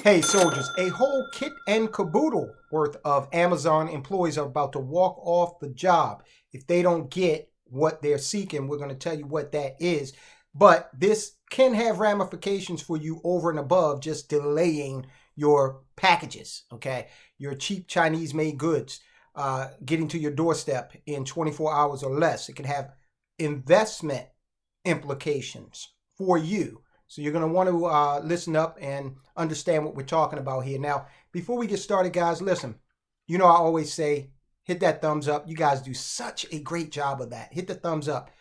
Hey soldiers, a whole kit and caboodle worth of Amazon employees are about to walk off the job if they don't get what they're seeking. We're going to tell you what that is. But this can have ramifications for you over and above just delaying your packages, okay? Your cheap Chinese made goods getting to your doorstep in 24 hours or less. It can have investment implications for you. So you're going to want to listen up and understand what we're talking about here. Now, before we get started, guys, listen. You know I always say, hit that thumbs up. You guys do such a great job of that. Hit the thumbs up.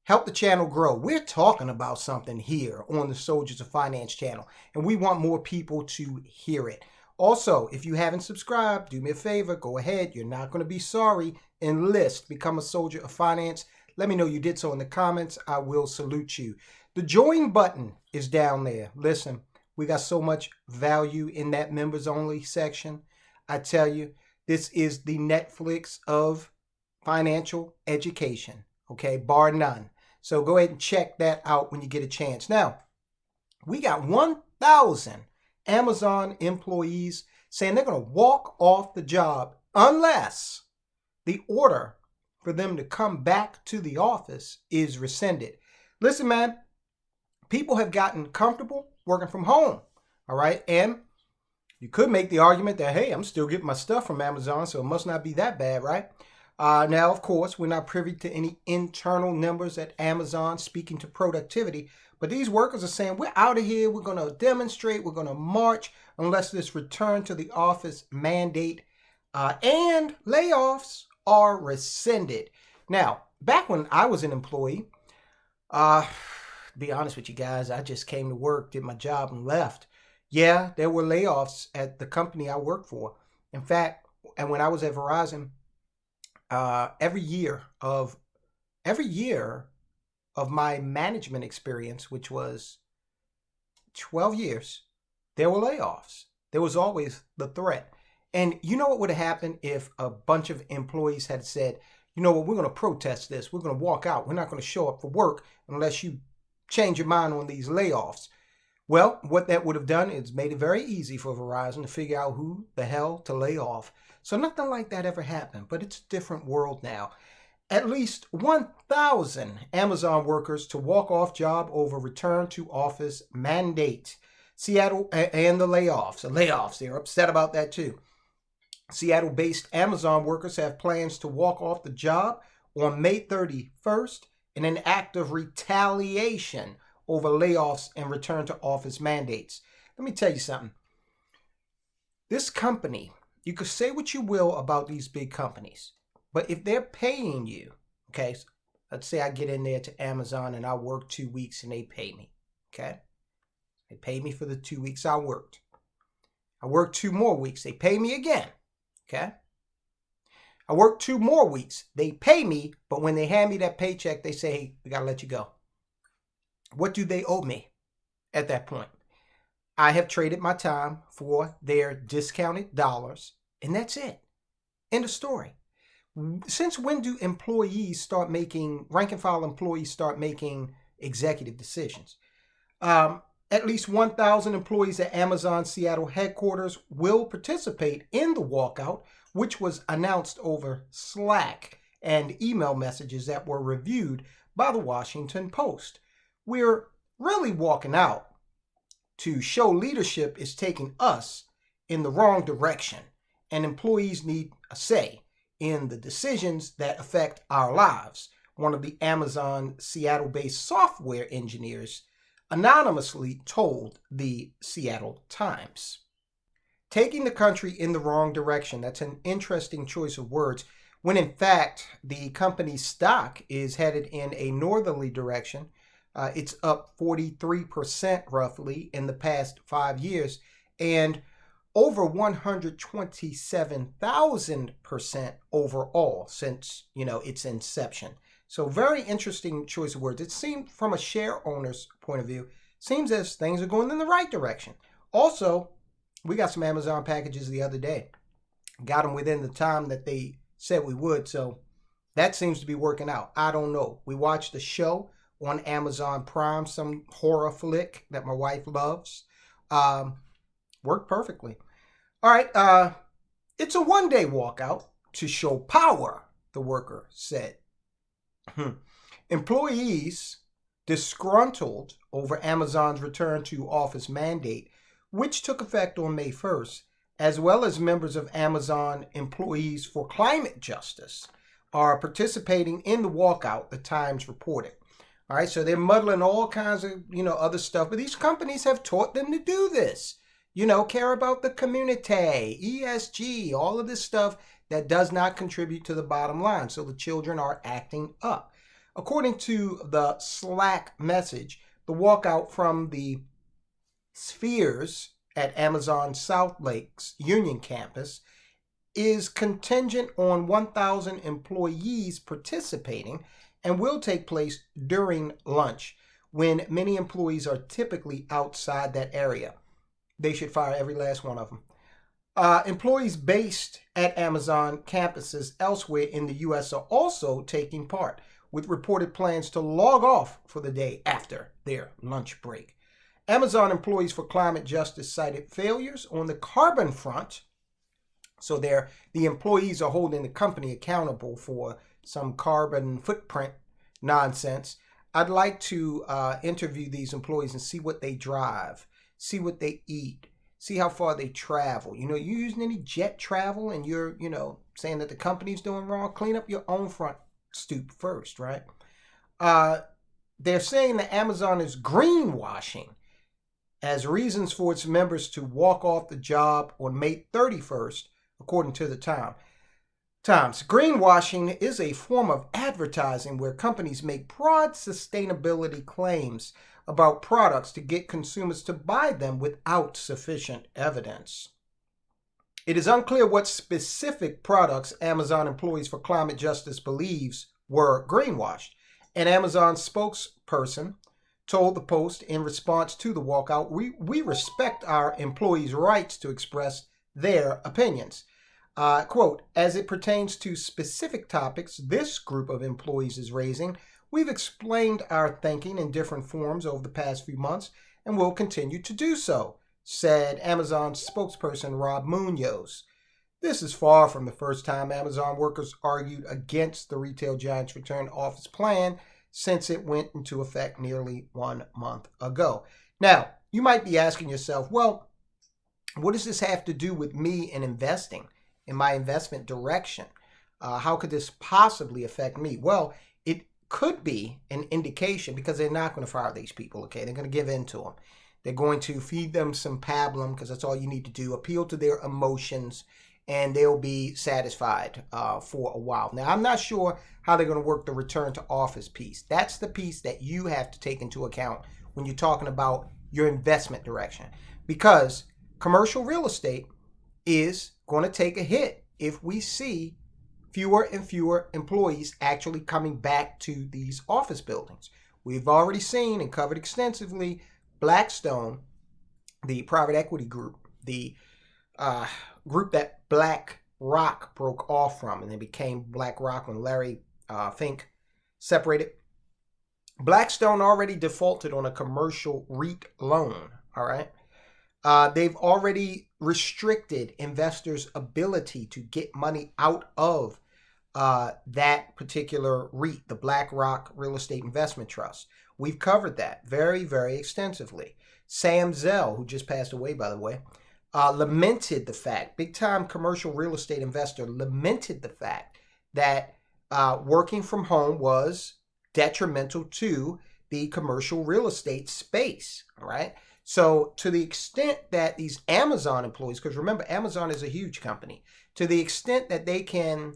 Help the channel grow. We're talking about something here on the Soldiers of Finance channel, and we want more people to hear it. Also, if you haven't subscribed, do me a favor. Go ahead. You're not going to be sorry. Enlist. Become a Soldier of Finance. Let me know you did so in the comments. I will salute you. The join button is down there. Listen, we got so much value in that members only section. I tell you, this is the Netflix of financial education, okay, bar none. So go ahead and check that out when you get a chance. Now, we got 1,000 Amazon employees saying they're going to walk off the job unless the order for them to come back to the office is rescinded. Listen, man. People have gotten comfortable working from home, all right? And you could make the argument that, hey, I'm still getting my stuff from Amazon, so it must not be that bad, right? Now, of course, we're not privy to any internal numbers at Amazon speaking to productivity, but these workers are saying, we're out of here, we're going to demonstrate, we're going to march unless this return to the office mandate and layoffs are rescinded. Now, back when I was an employee, be honest with you guys, I just came to work, did my job, and left. Yeah, there were layoffs at the company I worked for. In fact, and when I was at Verizon, every year of my management experience, which was 12 years, there were layoffs. There was always the threat. And you know what would have happened if a bunch of employees had said, you know what, we're going to protest this. We're going to walk out. We're not going to show up for work unless you change your mind on these layoffs. Well, what that would have done is made it very easy for Verizon to figure out who the hell to lay off. So nothing like that ever happened, but it's a different world now. At least 1,000 Amazon workers to walk off job over return to office mandate. Seattle and the layoffs, they're upset about that too. Seattle-based Amazon workers have plans to walk off the job on May 31st in an act of retaliation over layoffs and return to office mandates. Let me tell you something. This company, you could say what you will about these big companies, but if they're paying you, okay, so let's say I get in there to Amazon and I work 2 weeks and they pay me, okay? They pay me for the 2 weeks I worked. I work 2 more weeks. They pay me again, okay? I work 2 more weeks. They pay me, but when they hand me that paycheck, they say, hey, we got to let you go. What do they owe me at that point? I have traded my time for their discounted dollars, and that's it. End of story. Since when do employees start making, rank and file employees start making executive decisions? At least 1,000 employees at Amazon Seattle headquarters will participate in the walkout, which was announced over Slack and email messages that were reviewed by the Washington Post. We're really walking out to show leadership is taking us in the wrong direction, and employees need a say in the decisions that affect our lives. One of the Amazon Seattle-based software engineers anonymously told the Seattle Times. Taking the country in the wrong direction, that's an interesting choice of words, when in fact the company's stock is headed in a northerly direction. It's up 43% roughly in the past 5 years and over 127,000% overall since, its inception. So very interesting choice of words. It seemed from a share owner's point of view, seems as things are going in the right direction. Also, we got some Amazon packages the other day. Got them within the time that they said we would. So that seems to be working out. I don't know. We watched the show on Amazon Prime, some horror flick that my wife loves. Worked perfectly. All right. It's a one-day walkout to show power, the worker said. Employees disgruntled over Amazon's return to office mandate, which took effect on May 1st, as well as members of Amazon Employees for Climate Justice, are participating in the walkout, the Times reported. All right, so they're muddling all kinds of, other stuff, but these companies have taught them to do this. Care about the community, ESG, all of this stuff that does not contribute to the bottom line. So the children are acting up. According to the Slack message, the walkout from the Spheres at Amazon South Lake's Union campus is contingent on 1,000 employees participating and will take place during lunch when many employees are typically outside that area. They should fire every last one of them. Employees based at Amazon campuses elsewhere in the U.S. are also taking part, with reported plans to log off for the day after their lunch break. Amazon Employees for Climate Justice cited failures on the carbon front. So the employees are holding the company accountable for some carbon footprint nonsense. I'd like to interview these employees and see what they drive, see what they eat, see how far they travel. You using any jet travel and you're, saying that the company's doing wrong? Clean up your own front stoop first, right? They're saying that Amazon is greenwashing as reasons for its members to walk off the job on May 31st, according to the Times. Greenwashing is a form of advertising where companies make broad sustainability claims about products to get consumers to buy them without sufficient evidence. It is unclear what specific products Amazon Employees for Climate Justice believes were greenwashed. An Amazon spokesperson told the Post in response to the walkout, we respect our employees' rights to express their opinions. Quote, as it pertains to specific topics this group of employees is raising, we've explained our thinking in different forms over the past few months and will continue to do so, said Amazon spokesperson Rob Munoz. This is far from the first time Amazon workers argued against the retail giant's return to office plan since it went into effect nearly 1 month ago. Now, you might be asking yourself, well, what does this have to do with me and investing in my investment direction? How could this possibly affect me? Well, it could be an indication because they're not going to fire these people, okay? They're going to give in to them. They're going to feed them some pablum because that's all you need to do, appeal to their emotions, and they'll be satisfied for a while. Now, I'm not sure how they're going to work the return to office piece. That's the piece that you have to take into account when you're talking about your investment direction, because commercial real estate is going to take a hit if we see fewer and fewer employees actually coming back to these office buildings. We've already seen and covered extensively Blackstone, the private equity group, the group that BlackRock broke off from, and they became BlackRock when Larry Fink separated. Blackstone already defaulted on a commercial REIT loan, all right? They've already restricted investors' ability to get money out of that particular REIT, the BlackRock Real Estate Investment Trust. We've covered that very, very extensively. Sam Zell, who just passed away, by the way, lamented the fact, big-time commercial real estate investor, lamented the fact that working from home was detrimental to the commercial real estate space, all right? So to the extent that these Amazon employees, because remember, Amazon is a huge company, to the extent that they can,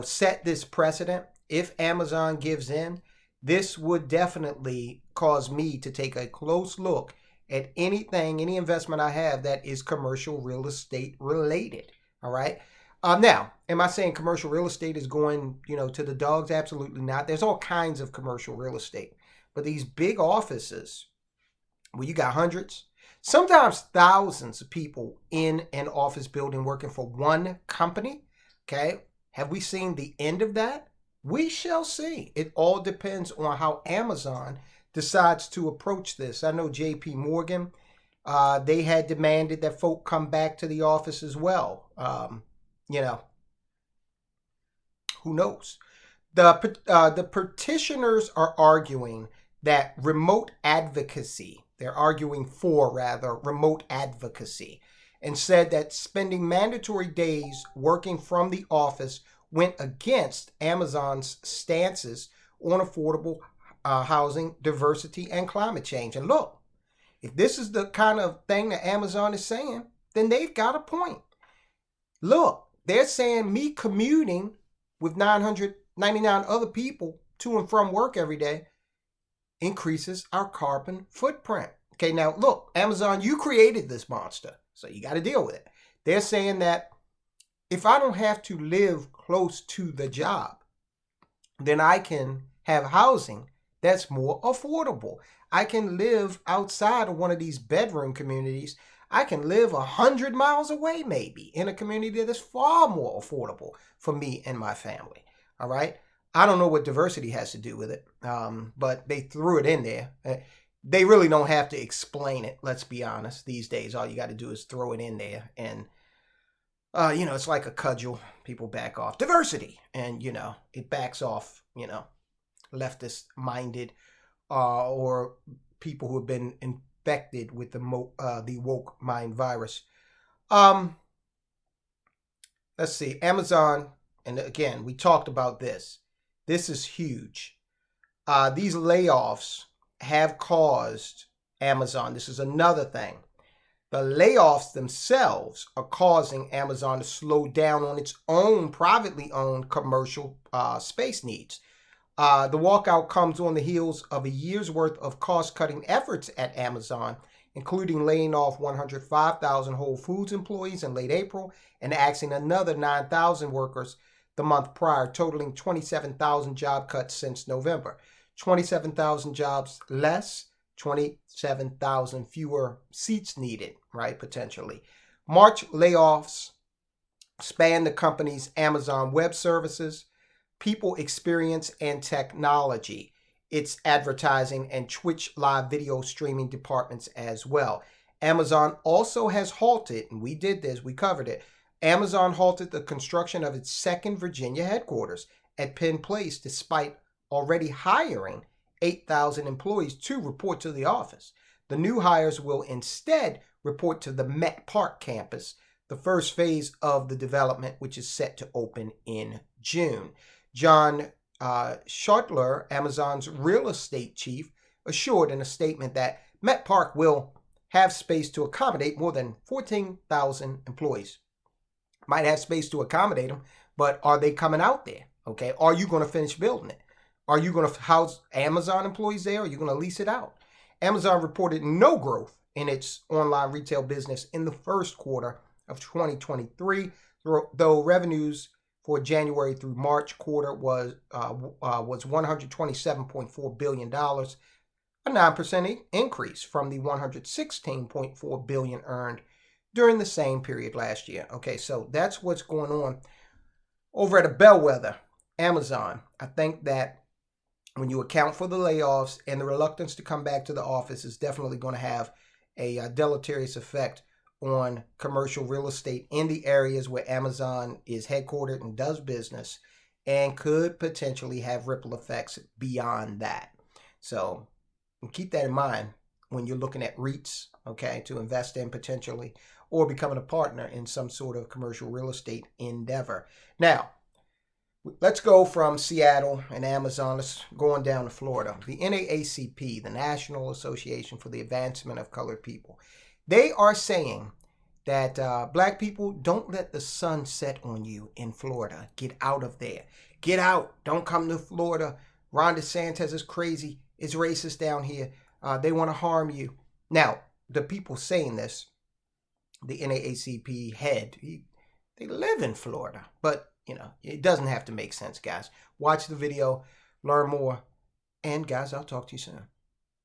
set this precedent, if Amazon gives in, this would definitely cause me to take a close look at any investment I have that is commercial real estate related, all right? Now, am I saying commercial real estate is going, to the dogs? Absolutely not. There's all kinds of commercial real estate. But these big offices, where you got hundreds, sometimes thousands of people in an office building working for one company, okay? Have we seen the end of that? We shall see. It all depends on how Amazon decides to approach this. I know JP Morgan They had demanded that folk come back to the office as well. You know, who knows? The petitioners are arguing that they're arguing for rather remote advocacy, and said that spending mandatory days working from the office went against Amazon's stances on affordable housing, diversity, and climate change. And look, if this is the kind of thing that Amazon is saying, then they've got a point. Look, they're saying me commuting with 999 other people to and from work every day increases our carbon footprint. Okay, now look, Amazon, you created this monster, so you got to deal with it. They're saying that if I don't have to live close to the job, then I can have housing that's more affordable. I can live outside of one of these bedroom communities. I can live 100 miles away maybe in a community that is far more affordable for me and my family. All right. I don't know what diversity has to do with it, but they threw it in there. They really don't have to explain it. Let's be honest. These days, all you got to do is throw it in there. And, it's like a cudgel. People back off. Diversity. And, it backs off, leftist minded or people who have been infected with the woke mind virus. Let's see. Amazon. And again, we talked about this. This is huge. These layoffs have caused Amazon. This is another thing. The layoffs themselves are causing Amazon to slow down on its own privately owned commercial space needs. The walkout comes on the heels of a year's worth of cost-cutting efforts at Amazon, including laying off 105,000 Whole Foods employees in late April and axing another 9,000 workers the month prior, totaling 27,000 job cuts since November. 27,000 jobs less, 27,000 fewer seats needed, right, potentially. March layoffs span the company's Amazon Web Services, People Experience and Technology, its advertising and Twitch live video streaming departments as well. Amazon also has halted, and we did this, we covered it, Amazon halted the construction of its second Virginia headquarters at Penn Place despite already hiring 8,000 employees to report to the office. The new hires will instead report to the Met Park campus, the first phase of the development, which is set to open in June. John Schottler, Amazon's real estate chief, assured in a statement that Met Park will have space to accommodate more than 14,000 employees. Might have space to accommodate them, but are they coming out there? Okay, are you going to finish building it? Are you going to house Amazon employees there? Or are you going to lease it out? Amazon reported no growth in its online retail business in the first quarter of 2023, though revenues for January through March quarter was $127.4 billion, a 9% increase from the $116.4 billion earned during the same period last year. Okay, so that's what's going on over at a bellwether, Amazon. I think that when you account for the layoffs and the reluctance to come back to the office, is definitely going to have a deleterious effect on commercial real estate in the areas where Amazon is headquartered and does business, and could potentially have ripple effects beyond that. So keep that in mind when you're looking at REITs, okay, to invest in potentially, or becoming a partner in some sort of commercial real estate endeavor. Now, let's go from Seattle and Amazon, let's go on down to Florida. The NAACP, the National Association for the Advancement of Colored People, they are saying that black people, don't let the sun set on you in Florida. Get out of there. Get out. Don't come to Florida. Ron DeSantis is crazy. It's racist down here. They want to harm you. Now, the people saying this, the NAACP head, they live in Florida. But, it doesn't have to make sense, guys. Watch the video, learn more. And, guys, I'll talk to you soon.